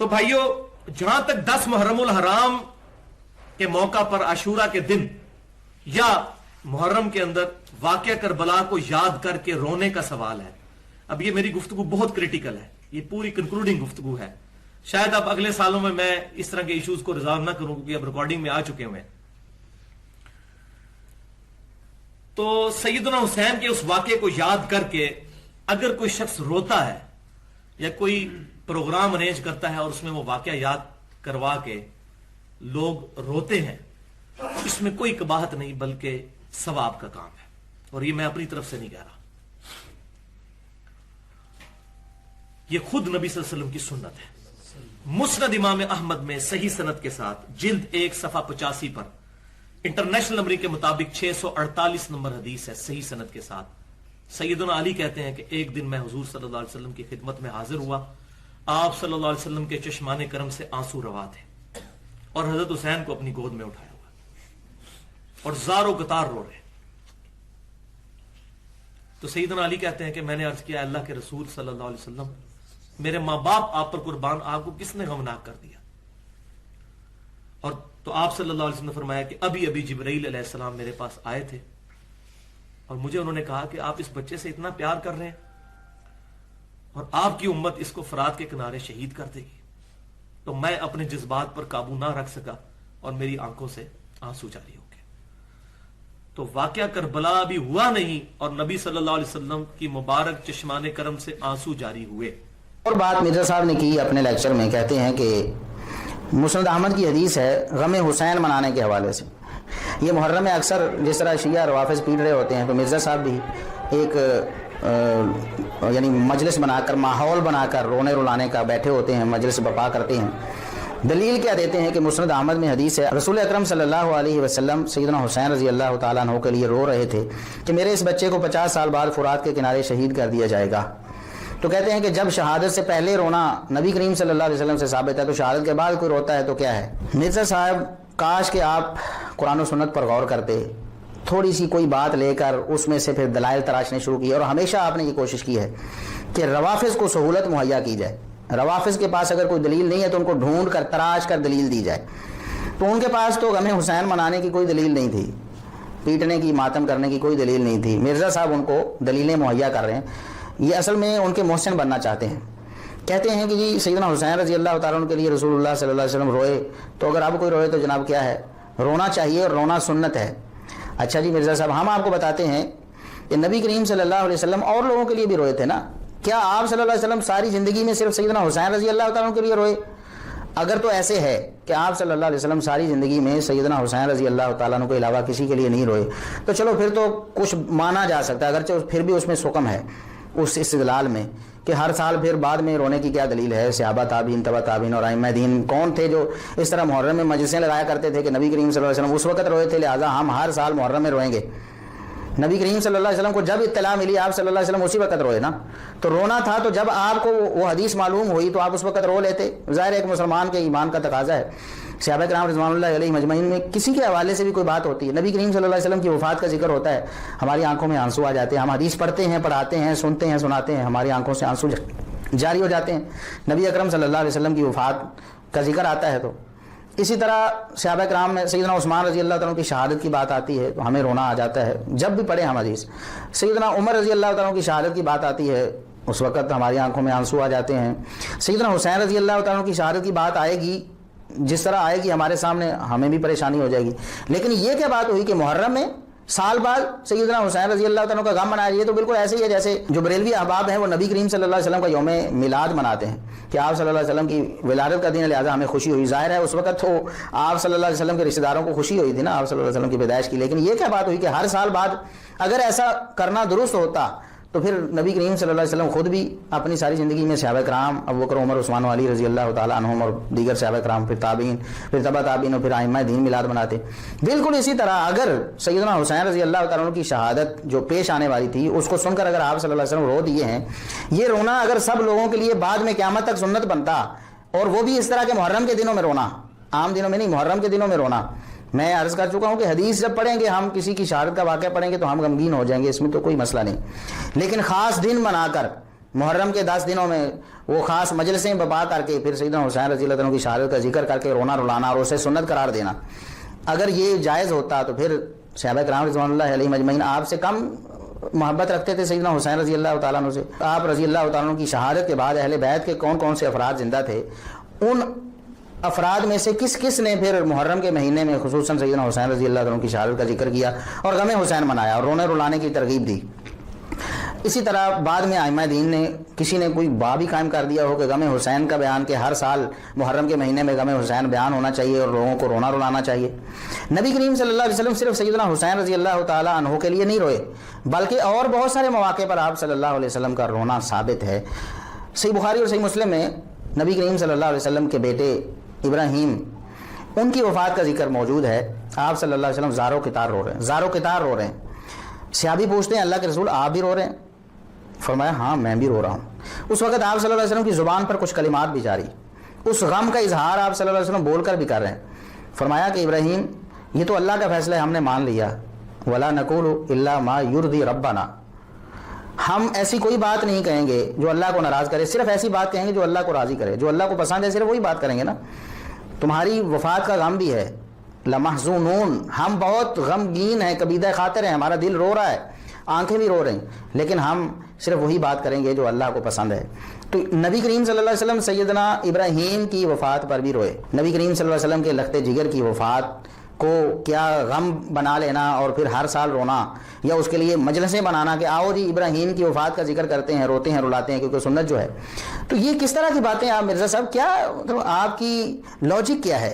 تو بھائیوں، جہاں تک 10 محرم الحرام کے موقع پر عاشورہ کے دن یا محرم کے اندر واقعہ کربلا کو یاد کر کے رونے کا سوال ہے، اب یہ میری گفتگو بہت کریٹیکل ہے، یہ پوری کنکلوڈنگ گفتگو ہے. شاید اب اگلے سالوں میں اس طرح کے ایشوز کو ریزالو نہ کروں کیونکہ اب ریکارڈنگ میں آ چکے ہوئے ہیں. تو سیدنا حسین کے اس واقعے کو یاد کر کے اگر کوئی شخص روتا ہے یا کوئی پروگرام ارینج کرتا ہے اور اس میں وہ واقعہ یاد کروا کے لوگ روتے ہیں، اس میں کوئی قباحت نہیں بلکہ ثواب کا کام ہے، اور یہ میں اپنی طرف سے نہیں کہہ رہا، یہ خود نبی صلی اللہ علیہ وسلم کی سنت ہے. مسند امام احمد میں صحیح سند کے ساتھ جلد 1 صفحہ 85 پر انٹرنیشنل نمبر کے مطابق 648 نمبر حدیث ہے، صحیح سند کے ساتھ. سیدنا علی کہتے ہیں کہ ایک دن میں حضور صلی اللہ علیہ وسلم کی خدمت میں حاضر ہوا، آپ صلی اللہ علیہ وسلم کے چشمان کرم سے آنسو روا تھے اور حضرت حسین کو اپنی گود میں اٹھایا ہوا اور زاروں قطار رو رہے. تو سیدنا علی کہتے ہیں کہ میں نے عرض کیا اللہ کے رسول صلی اللہ علیہ وسلم، میرے ماں باپ آپ پر قربان، آپ کو کس نے غمناک کر دیا؟ اور تو آپ صلی اللہ علیہ وسلم نے فرمایا کہ ابھی ابھی جبرائیل علیہ السلام میرے پاس آئے تھے اور مجھے انہوں نے کہا کہ آپ اس بچے سے اتنا پیار کر رہے ہیں اور آپ کی امت اس کو فرات کے کنارے شہید کر دے گی. تو میں اپنے جذبات پر قابو نہ رکھ سکا اور میری آنکھوں سے آنسو جاری ہو گئے. تو واقعہ کربلا بھی ہوا نہیں اور نبی صلی اللہ علیہ وسلم کی مبارک چشمان کرم سے آنسو جاری ہوئے. اور بات مرزا صاحب نے کی اپنے لیکچر میں، کہتے ہیں کہ مسند احمد کی حدیث ہے غم حسین منانے کے حوالے سے. یہ محرم میں اکثر جس طرح شیعہ روافظ پیٹ رہے ہوتے ہیں تو مرزا صاحب بھی ایک یعنی مجلس بنا کر، ماحول بنا کر رونے رلانے کا بیٹھے ہوتے ہیں، مجلس بپا کرتے ہیں. دلیل کیا دیتے ہیں کہ مسند احمد میں حدیث ہے رسول اکرم صلی اللہ علیہ وسلم سیدنا حسین رضی اللہ تعالیٰ عنہ کے لیے رو رہے تھے کہ میرے اس بچے کو 50 سال بعد فرات کے کنارے شہید کر دیا جائے گا. تو کہتے ہیں کہ جب شہادت سے پہلے رونا نبی کریم صلی اللہ علیہ وسلم سے ثابت ہے تو شہادت کے بعد کوئی روتا ہے تو کیا ہے؟ مرزا صاحب کاش کہ آپ قرآن و سنت پر غور کرتے، تھوڑی سی کوئی بات لے کر اس میں سے پھر دلائل تراشنے شروع کی، اور ہمیشہ آپ نے یہ کوشش کی ہے کہ روافظ کو سہولت مہیا کی جائے. روافظ کے پاس اگر کوئی دلیل نہیں ہے تو ان کو ڈھونڈ کر تراش کر دلیل دی جائے. تو ان کے پاس تو غم حسین منانے کی کوئی دلیل نہیں تھی، پیٹنے کی، ماتم کرنے کی کوئی دلیل نہیں تھی. مرزا صاحب ان کو دلیلیں مہیا کر رہے ہیں. یہ اصل میں ان کے محسن بننا چاہتے ہیں. کہتے ہیں کہ جی سیدنا حسین رضی اللہ تعالیٰ عنہ کے لیے رسول اللہ صلی اللہ علیہ وسلم روئے، تو اگر اب کوئی روئے تو جناب کیا ہے؟ رونا چاہیے اور رونا سنت ہے. اچھا جی مرزا صاحب، ہم آپ کو بتاتے ہیں کہ نبی کریم صلی اللہ علیہ وسلم اور لوگوں کے لیے بھی روئے تھے نا. کیا آپ صلی اللہ علیہ وسلم ساری زندگی میں صرف سیدنا حسین رضی اللہ تعالیٰ عنہ کے لیے روئے؟ اگر تو ایسے ہے کہ آپ صلی اللہ علیہ وسلم ساری زندگی میں سیدنا حسین رضی اللہ تعالیٰ عنہ کے علاوہ کسی کے لیے نہیں روئے تو چلو پھر تو کچھ مانا جا سکتا ہے، اگرچہ پھر بھی اس میں سکم ہے اس استدلال میں کہ ہر سال پھر بعد میں رونے کی کیا دلیل ہے؟ صحابہ تابعین، تبع تابعین اور ائمہ دین کون تھے جو اس طرح محرم میں مجلسیں لگایا کرتے تھے کہ نبی کریم صلی اللہ علیہ وسلم اس وقت روئے تھے لہٰذا ہم ہر سال محرم میں روئیں گے. نبی کریم صلی اللہ علیہ وسلم کو جب اطلاع ملی آپ صلی اللہ علیہ وسلم اسی وقت روئے نا. تو رونا تھا تو جب آپ کو وہ حدیث معلوم ہوئی تو آپ اس وقت رو لیتے. ظاہر ایک مسلمان کے ایمان کا تقاضا ہے. صحابہ کرام رضوان اللہ علیہ مجمعین میں کسی کے حوالے سے بھی کوئی بات ہوتی ہے، نبی کریم صلی اللہ علیہ وسلم کی وفات کا ذکر ہوتا ہے، ہماری آنکھوں میں آنسو آ جاتے ہیں. ہم حدیث پڑھتے ہیں، پڑھاتے ہیں، سنتے ہیں، سناتے ہیں، ہماری آنکھوں سے آنسو جاری ہو جاتے ہیں. نبی اکرم صلی اللہ علیہ وسلم کی وفات کا ذکر آتا ہے تو اسی طرح صحابہ کرام میں سیدنا عثمان رضی اللہ تعالیٰ کی شہادت کی بات آتی ہے تو ہمیں رونا آ جاتا ہے جب بھی پڑھیں ہم حدیث. سیدنا عمر رضی اللہ تعالیٰ کی شہادت کی بات آتی ہے اس وقت ہماری آنکھوں میں آنسو آ جاتے ہیں. سیدنا حسین رضی اللہ تعالیٰ کی شہادت کی بات آئے گی جس طرح آئے گی ہمارے سامنے ہمیں بھی پریشانی ہو جائے گی. لیکن یہ کیا بات ہوئی کہ محرم میں سال بعد سیدنا حسین رضی اللہ تعالیٰ کا غم منایا؟ یہ تو بالکل ایسے ہی ہے جیسے جو بریلوی احباب ہیں وہ نبی کریم صلی اللہ علیہ وسلم کا یوم میلاد مناتے ہیں کہ آپ صلی اللہ علیہ وسلم کی ولادت کا دن ہے لہٰذا ہمیں خوشی ہوئی. ظاہر ہے اس وقت تو آپ صلی اللہ علیہ وسلم کے رشتہ داروں کو خوشی ہوئی تھی نا آپ صلی اللہ علیہ وسلم کی پیدائش کی. لیکن یہ کیا بات ہوئی کہ ہر سال بعد اگر ایسا کرنا درست ہوتا تو پھر نبی کریم صلی اللہ علیہ وسلم خود بھی اپنی ساری زندگی میں صحابہ کرام ابوبکر عمر عثمان و علی رضی اللہ تعالیٰ عنہم اور دیگر صحابہ کرام، پھر تابعین، پھر تبع تابعین اور پھر ائمہ دین میلاد مناتے. بالکل اسی طرح اگر سیدنا حسین رضی اللہ تعالیٰ عنہ کی شہادت جو پیش آنے والی تھی اس کو سن کر اگر آپ صلی اللہ علیہ وسلم رو دیے ہیں، یہ رونا اگر سب لوگوں کے لیے بعد میں قیامت تک سنت بنتا اور وہ بھی اس طرح کے محرم کے دنوں میں رونا، عام دنوں میں نہیں محرم کے دنوں میں رونا. میں عرض کر چکا ہوں کہ حدیث جب پڑھیں گے ہم کسی کی شہادت کا واقعہ پڑھیں گے تو ہم غمگین ہو جائیں گے، اس میں تو کوئی مسئلہ نہیں. لیکن خاص دن منا کر محرم کے 10 دنوں میں وہ خاص مجلسیں بپا کر کے پھر سیدنا حسین رضی اللہ عنہ کی شہادت کا ذکر کر کے رونا رلانا اور اسے سنت قرار دینا، اگر یہ جائز ہوتا تو پھر صحابہ کرام رضوان اللہ علیہم اجمعین آپ سے کم محبت رکھتے تھے سیدنا حسین رضی اللہ تعالیٰ عنہ سے؟ آپ رضی اللہ تعالیٰ عنہ کی شہادت کے بعد اہل بیت کے کون کون سے افراد زندہ تھے؟ ان افراد میں سے کس کس نے پھر محرم کے مہینے میں خصوصاً سیدنا حسین رضی اللہ عنہ کی شہادت کا ذکر کیا اور غم حسین منایا اور رونے رلانے کی ترغیب دی؟ اسی طرح بعد میں ائمہ دین نے کسی نے کوئی باب ہی قائم کر دیا ہو کہ غم حسین کا بیان، کہ ہر سال محرم کے مہینے میں غم حسین بیان ہونا چاہیے اور لوگوں کو رونا رلانا چاہیے۔ نبی کریم صلی اللہ علیہ وسلم صرف سیدنا حسین رضی اللہ تعالیٰ عنہ کے لیے نہیں روئے، بلکہ اور بہت سارے مواقع پر آپ صلی اللہ علیہ وسلم کا رونا ثابت ہے۔ صحیح بخاری اور صحیح مسلم میں نبی کریم صلی اللہ علیہ وسلم کے بیٹے ابراہیم، ان کی وفات کا ذکر موجود ہے۔ آپ صلی اللہ علیہ وسلم زارو کتار رو رہے ہیں، زارو کتار رو رہے ہیں۔ صحابی پوچھتے ہیں اللہ کے رسول آپ بھی رو رہے ہیں؟ فرمایا ہاں میں بھی رو رہا ہوں۔ اس وقت آپ صلی اللہ علیہ وسلم کی زبان پر کچھ کلمات بھی جاری، اس غم کا اظہار آپ صلی اللہ علیہ وسلم بول کر بھی کر رہے ہیں۔ فرمایا کہ ابراہیم یہ تو اللہ کا فیصلہ ہے، ہم نے مان لیا، ولا نقول الا ما یرضی ربنا، ہم ایسی کوئی بات نہیں کہیں گے جو اللہ کو ناراض کرے، صرف ایسی بات کہیں گے جو اللہ کو راضی کرے، جو اللہ کو پسند ہے صرف وہی بات کریں گے نا۔ تمہاری وفات کا غم بھی ہے، لمحزونون، ہم بہت غمگین ہیں، کبیدہ خاطر ہیں، ہمارا دل رو رہا ہے، آنکھیں بھی رو رہی ہیں، لیکن ہم صرف وہی بات کریں گے جو اللہ کو پسند ہے۔ تو نبی کریم صلی اللہ علیہ وسلم سیدنا ابراہیم کی وفات پر بھی روئے۔ نبی کریم صلی اللہ علیہ وسلم کے لخت جگر کی وفات کو کیا غم بنا لینا اور پھر ہر سال رونا، یا اس کے لیے مجلسیں بنانا کہ آؤ جی ابراہیم کی وفات کا ذکر کرتے ہیں، روتے ہیں رلاتے ہیں کیونکہ سنت جو ہے۔ تو یہ کس طرح کی باتیں آپ مرزا صاحب، کیا آپ کی لاجک کیا ہے؟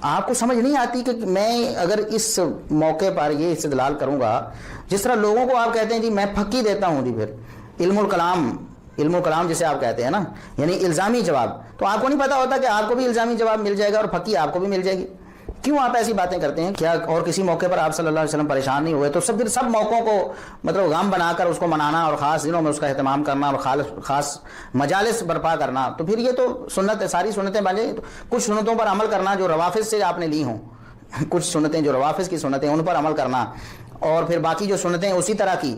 آپ کو سمجھ نہیں آتی کہ میں اگر اس موقع پر یہ استدلال کروں گا، جس طرح لوگوں کو آپ کہتے ہیں جی میں پھکی دیتا ہوں جی، پھر علم الکلام جسے آپ کہتے ہیں نا، یعنی الزامی جواب، تو آپ کو نہیں پتا ہوتا کہ آپ کو بھی الزامی جواب مل جائے گا اور پھکی آپ کو بھی مل جائے گی؟ کیوں آپ ایسی باتیں کرتے ہیں؟ کیا اور کسی موقع پر آپ صلی اللہ علیہ وسلم پریشان نہیں ہوئے؟ تو سب موقعوں کو مطلب غم بنا کر اس کو منانا اور خاص دنوں میں اس کا اہتمام کرنا اور خاص مجالس برپا کرنا، تو پھر یہ تو سنت ہے، ساری سنتیں بن جائیں۔ کچھ سنتوں پر عمل کرنا جو روافظ سے آپ نے لی ہوں، کچھ سنتیں جو روافظ کی سنتیں ان پر عمل کرنا، اور پھر باقی جو سنتیں اسی طرح کی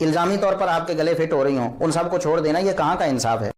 الزامی طور پر آپ کے گلے فٹ ہو رہی ہوں ان سب کو چھوڑ دینا، یہ کہاں کا انصاف ہے؟